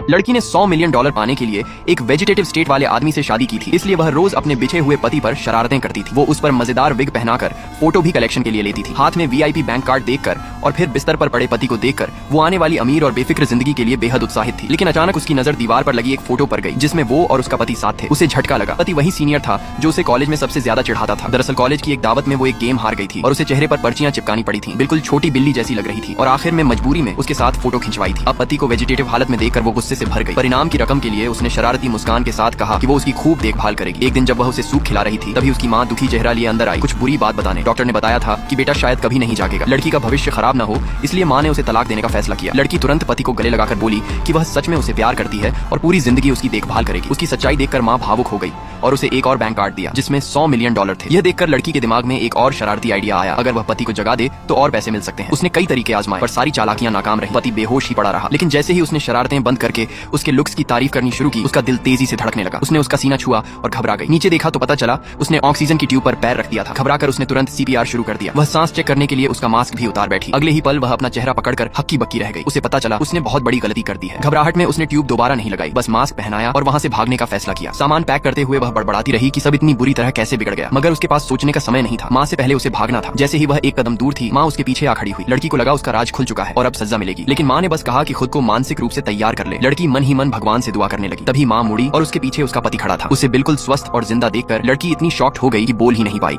लड़की ने $100 मिलियन पाने के लिए एक वेजिटेटिव स्टेट वाले आदमी से शादी की थी, इसलिए वह रोज अपने बिछे हुए पति पर शरारतें करती थी। वो उस पर मजेदार विग पहनाकर फोटो भी कलेक्शन के लिए लेती थी। हाथ में वीआईपी बैंक कार्ड देखकर और फिर बिस्तर पर पड़े पति को देखकर वो आने वाली अमीर और बेफिक्र जिंदगी के लिए बेहद उत्साहित थी। लेकिन अचानक उसकी नजर दीवार पर लगी एक फोटो पर गई जिसमें वो और उसका पति साथ थे। उसे झटका लगा। पति वही सीनियर था जो उसे कॉलेज में सबसे ज्यादा चिढ़ाता था। दरअसल कॉलेज की एक दावत में वो एक गेम हार गई थी और उसे चेहरे पर पर्चियां चिपकानी पड़ी थी। बिल्कुल छोटी बिल्ली जैसी लग रही थी और आखिर में मजबूरी में उसके साथ फोटो खिंचवाई थी। अब पति को वेजिटेटिव हालत में देखकर वो गुस्से से भर गई। परिणाम की रकम के लिए उसने शरारती मुस्कान के साथ कहा कि वो उसकी खूब देखभाल करेगी। एक दिन जब वह उसे सूप खिला रही थी तभी उसकी माँ दुखी चेहरा लिए अंदर आई, कुछ बुरी बात बताने। डॉक्टर ने बताया था कि बेटा शायद कभी नहीं जागेगा। लड़की का भविष्य खराब न हो इसलिए माँ ने उसे तलाक देने का फैसला किया। लड़की तुरंत पति को गले लगाकर बोली कि वह सच में उसे प्यार करती है और पूरी जिंदगी उसकी देखभाल करेगी। उसकी सच्चाई देखकर माँ भावुक हो गई और उसे एक और बैंक कार्ड दिया जिसमें $100 मिलियन थे। यह देखकर लड़की के दिमाग में एक और शरारती आइडिया आया, अगर वह पति को जगा दे तो और पैसे मिल सकते हैं। उसने कई तरीके आजमाए पर सारी चालाकियां नाकाम रही। पति बेहोश ही पड़ा रहा। लेकिन जैसे ही उसने शरारतें बंद करके उसके लुक्स की तारीफ करनी शुरू की, उसका दिल तेजी से धड़कने लगा। उसने उसका सीना छुआ और घबरा गई। नीचे देखा तो पता चला उसने ऑक्सीजन की ट्यूब पर पैर रख दिया था। घबराकर उसने तुरंत सीपीआर शुरू कर दिया। वह सांस चेक करने के लिए उसका मास्क भी उतार बैठी। अगले ही पल वह अपना चेहरा पकड़कर हक्की बक्की रह गई। उसे पता चला उसने बहुत बड़ी गलती कर दी है। घबराहट में उसने ट्यूब दोबारा नहीं लगाई, बस मास्क पहनाया और वहां से भागने का फैसला किया। सामान पैक करते हुए वह बड़बड़ाती रही कि सब इतनी बुरी तरह कैसे बिगड़ गया, मगर उसके पास सोचने का समय नहीं था। माँ से पहले उसे भागना था। जैसे ही वह एक कदम दूर थी, माँ उसके पीछे आ खड़ी हुई। लड़की को लगा उसका राज खुल चुका है और अब सजा मिलेगी, लेकिन माँ ने बस कहा कि खुद को मानसिक रूप से तैयार कर ले। लड़की मन ही मन भगवान से दुआ करने लगी। तभी माँ मुड़ी और उसके पीछे उसका पति खड़ा था। उसे बिल्कुल स्वस्थ और जिंदा देखकर लड़की इतनी शॉक्ड हो गई कि बोल ही नहीं पाई।